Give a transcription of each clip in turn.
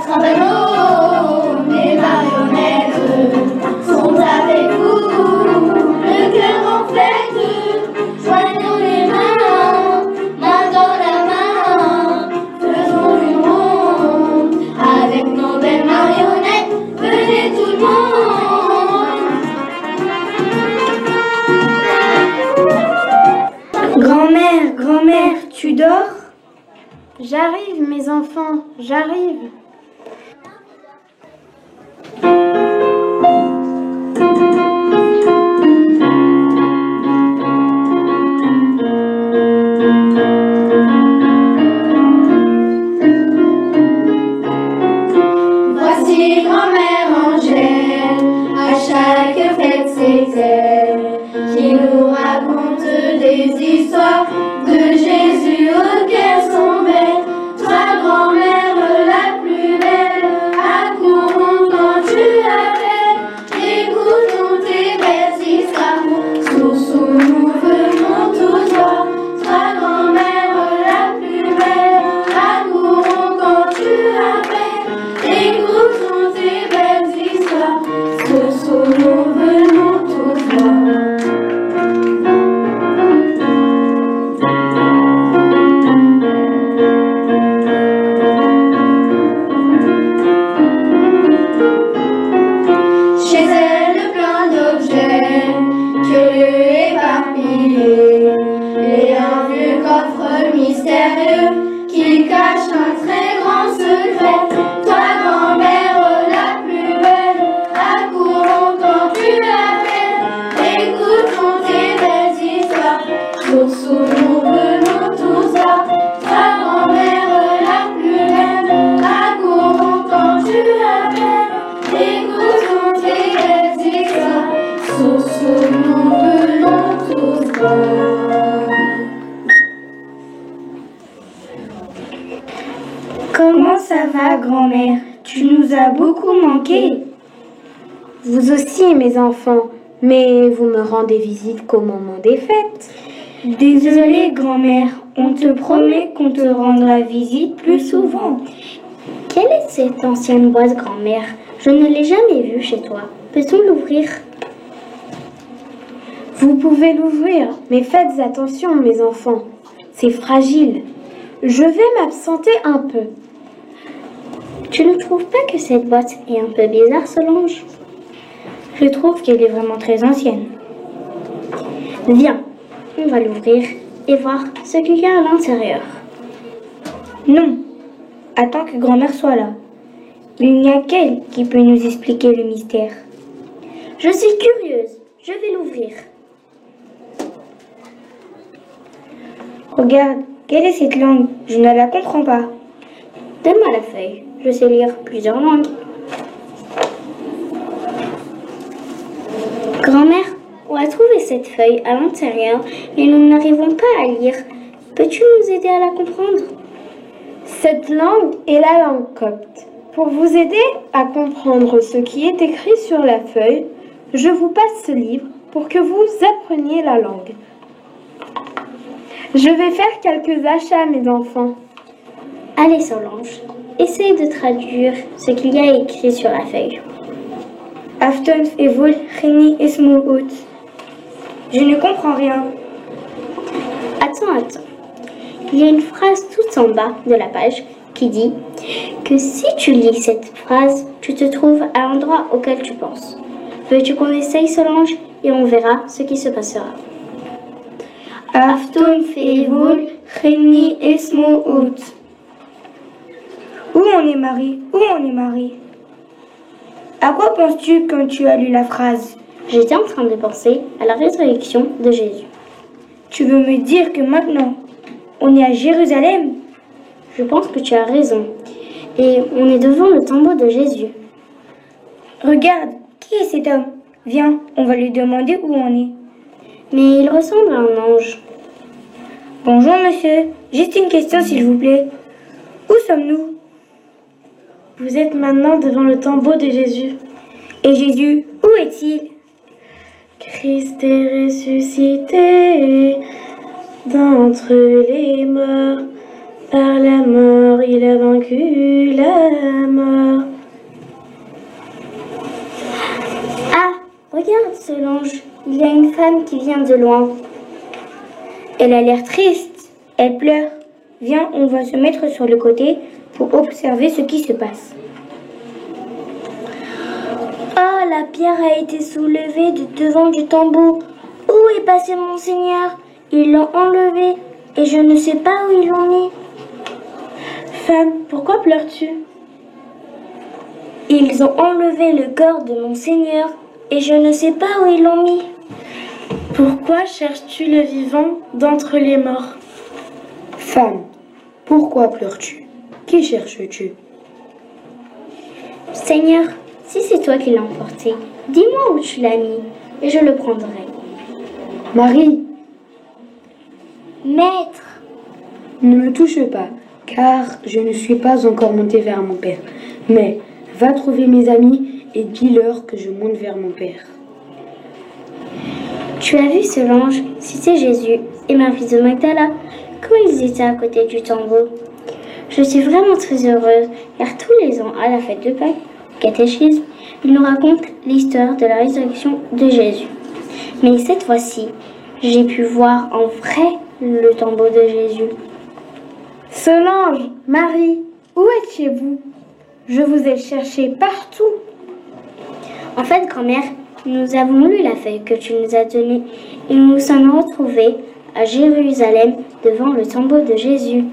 Trapano, les marionnettes sont avec vous, le cœur en fête, joignons les mains, main dans la main, faisons une ronde avec nos belles marionnettes, venez tout le monde. Grand-mère, grand-mère, tu dors ? J'arrive, mes enfants, j'arrive. Voici grand-mère Angèle, à chaque fête c'est elle qui nous raconte des histoires de Jésus au cœur son belle. Toi grand-mère la plus belle, accourons quand tu appelles, écoutons tes belles histoires, sous nous venons tous voir. Toi grand-mère la plus belle, accourons quand tu appelles, écoutons tes belles histoires, sous nous venons tous voir. Qui cache un très grand secret. Toi, grand-mère la plus belle, accourons quand tu appelles, écoutons tes belles histoires, sous nous venons tous voir. Toi, grand-mère la plus belle, accourons quand tu appelles, écoutons tes belles histoires, sous nous venons tous voir. Comment ça va, grand-mère? Tu nous as beaucoup manqué. Vous aussi, mes enfants, mais vous me rendez visite qu'au moment des fêtes. Désolée, grand-mère, on te promet qu'on te rendra visite plus souvent. Quelle est cette ancienne boîte, grand-mère? Je ne l'ai jamais vue chez toi. Peut-on l'ouvrir? Vous pouvez l'ouvrir, mais faites attention, mes enfants. C'est fragile. Je vais m'absenter un peu. Tu ne trouves pas que cette boîte est un peu bizarre, Solange? Je trouve qu'elle est vraiment très ancienne. Viens, on va l'ouvrir et voir ce qu'il y a à l'intérieur. Non, attends que grand-mère soit là. Il n'y a qu'elle qui peut nous expliquer le mystère. Je suis curieuse, je vais l'ouvrir. Regarde, quelle est cette langue? Je ne la comprends pas. Donne-moi la feuille, je sais lire plusieurs langues. Grand-mère, on a trouvé cette feuille à l'intérieur, mais nous n'arrivons pas à lire. Peux-tu nous aider à la comprendre? Cette langue est la langue copte. Pour vous aider à comprendre ce qui est écrit sur la feuille, je vous passe ce livre pour que vous appreniez la langue. Je vais faire quelques achats, mes enfants. Allez, Solange, essaye de traduire ce qu'il y a écrit sur la feuille. Afton evol reni esmo out. Je ne comprends rien. Attends. Il y a une phrase tout en bas de la page qui dit que si tu lis cette phrase, tu te trouves à l'endroit auquel tu penses. Veux-tu qu'on essaye, Solange, et on verra ce qui se passera. Afton evol reni esmo out. Où on est Marie? Où on est Marie? À quoi penses-tu quand tu as lu la phrase? J'étais en train de penser à la résurrection de Jésus. Tu veux me dire que maintenant, on est à Jérusalem? Je pense que tu as raison. Et on est devant le tombeau de Jésus. Regarde, qui est cet homme? Viens, on va lui demander où on est. Mais il ressemble à un ange. Bonjour monsieur, juste une question s'il vous plaît. Où sommes-nous? Vous êtes maintenant devant le tombeau de Jésus. Et Jésus, où est-il? Christ est ressuscité d'entre les morts. Par la mort, il a vaincu la mort. Solange, il y a une femme qui vient de loin. Elle a l'air triste. Elle pleure. Viens, on va se mettre sur le côté pour observer ce qui se passe. Ah, la pierre a été soulevée de devant du tombeau. Où est passé mon Seigneur? Ils l'ont enlevé et je ne sais pas où ils l'ont mis. Femme, pourquoi pleures-tu? Ils ont enlevé le corps de mon Seigneur et je ne sais pas où ils l'ont mis. Pourquoi cherches-tu le vivant d'entre les morts? Femme, pourquoi pleures-tu? Qui cherches-tu? Seigneur, si c'est toi qui l'as emporté, dis-moi où tu l'as mis et je le prendrai. Marie, Maître, ne me touche pas, car je ne suis pas encore montée vers mon Père. Mais va trouver mes amis et dis-leur que je monte vers mon Père. tu as vu Solange, c'était Jésus et Marie de Magdala, quand ils étaient à côté du tombeau. Je suis vraiment très heureuse, car tous les ans, à la fête de Pâques, au catéchisme, ils nous racontent l'histoire de la résurrection de Jésus. Mais cette fois-ci, j'ai pu voir en vrai le tombeau de Jésus. Solange, Marie, où étiez-vous? Je vous ai cherché partout. En fait, grand-mère, nous avons lu la feuille que tu nous as donnée et nous nous sommes retrouvés à Jérusalem devant le tombeau de Jésus.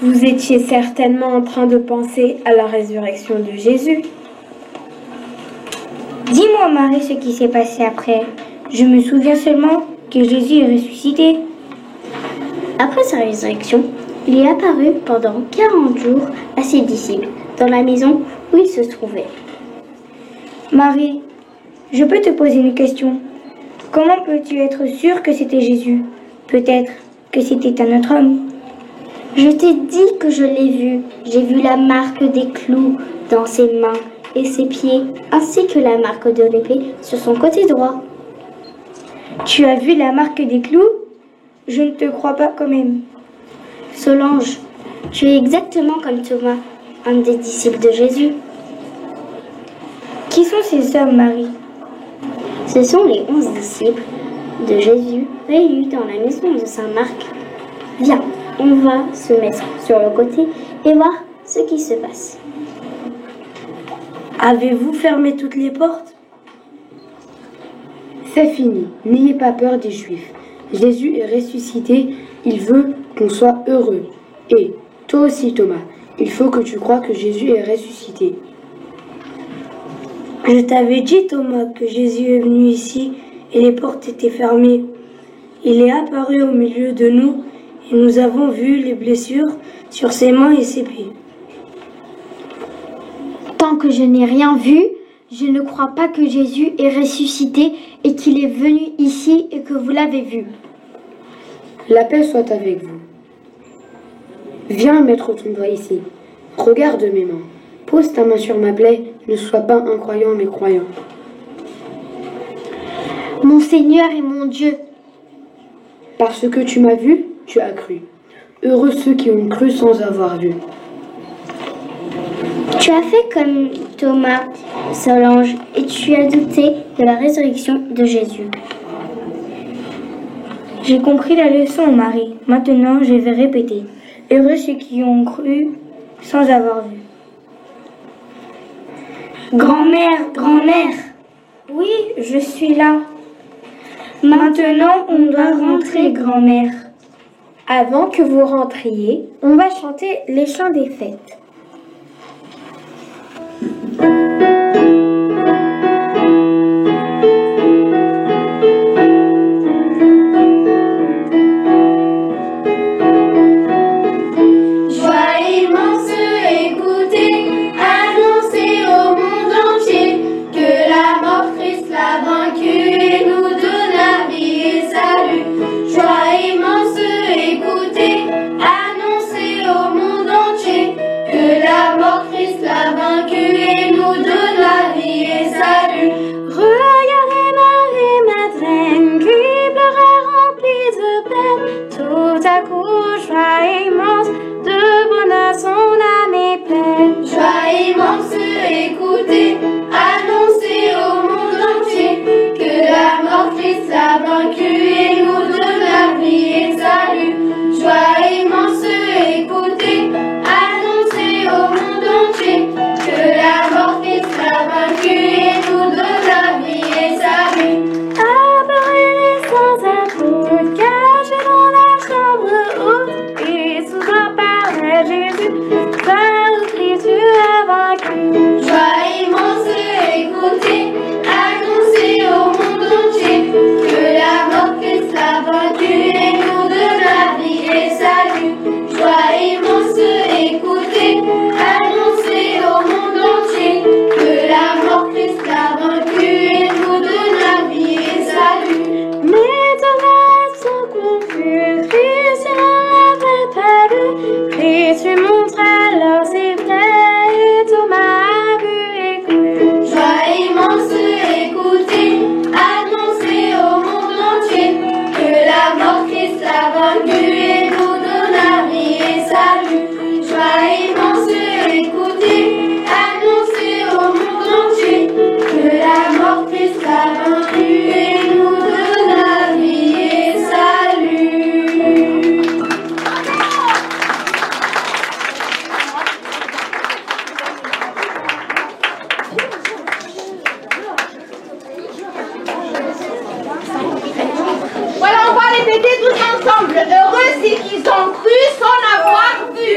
Vous étiez certainement en train de penser à la résurrection de Jésus. Dis-moi, Marie, ce qui s'est passé après. Je me souviens seulement que Jésus est ressuscité. Après sa résurrection, il est apparu pendant 40 jours à ses disciples dans la maison où il se trouvait. Marie, je peux te poser une question. Comment peux-tu être sûre que c'était Jésus? Peut-être que c'était un autre homme. Je t'ai dit que je l'ai vu. J'ai vu la marque des clous dans ses mains et ses pieds, ainsi que la marque de l'épée sur son côté droit. Tu as vu la marque des clous? Je ne te crois pas quand même. Solange, tu es exactement comme Thomas, un des disciples de Jésus. Qui sont ces hommes, Marie? Ce sont les 11 disciples de Jésus réunis dans la maison de Saint Marc. Viens, on va se mettre sur le côté et voir ce qui se passe. Avez-vous fermé toutes les portes? C'est fini, n'ayez pas peur des Juifs. Jésus est ressuscité, il veut qu'on soit heureux. Et toi aussi, Thomas, il faut que tu crois que Jésus est ressuscité. Je t'avais dit, Thomas, que Jésus est venu ici et les portes étaient fermées. Il est apparu au milieu de nous et nous avons vu les blessures sur ses mains et ses pieds. Tant que je n'ai rien vu, je ne crois pas que Jésus est ressuscité et qu'il est venu ici et que vous l'avez vu. La paix soit avec vous. Viens mettre ton doigt ici. Regarde mes mains. Pose ta main sur ma plaie. Ne sois pas incroyant mais croyant. Mon Seigneur et mon Dieu. Parce que tu m'as vu, tu as cru. Heureux ceux qui ont cru sans avoir vu. Tu as fait comme Thomas, Solange, et tu as douté de la résurrection de Jésus. J'ai compris la leçon, Marie. Maintenant, je vais répéter. Heureux ceux qui ont cru sans avoir vu. Grand-mère, grand-mère. Oui, je suis là. Maintenant, on doit rentrer, grand-mère. Avant que vous rentriez, on va chanter les chants des fêtes. Joie immense, écoutez, annoncez au monde entier que Joie immense, écoutez, annoncez au monde entier que la mort Christ l'a vaincu et nous donne la vie et salut. Joie immense, écoutez, annoncez au monde entier que la mort Christ l'a vaincu et nous donne la vie et salut. Mais Thomas sont confus, Christ n'avait pas vu. Christ lui montre alors c'est vrai, et Thomas a vu et cru. Joie immense, écoutez, annoncez au monde entier que la mort Christ l'a vaincu et nous donne la vie et salut. Joie immense, écoutez, annoncez au monde entier que la mort Christ l'a vaincu et nous donne la vie et salut. Voilà, on va répéter tous ensemble. Heureux ceux qui ont cru sans l'avoir vu.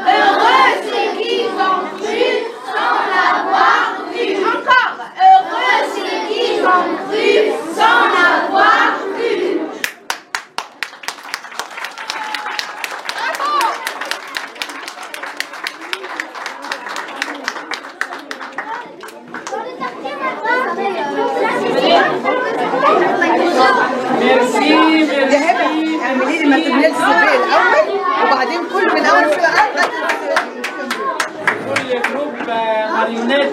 Heureux ceux qui ont cru sans l'avoir vu. Encore. Heureux ceux qui ont cru sans l'avoir vu. ميرسي اعملي لي ماتريال الصبي الاول وبعدين كله من اول في كل جروب ماريونات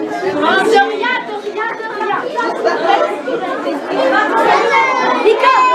De rien.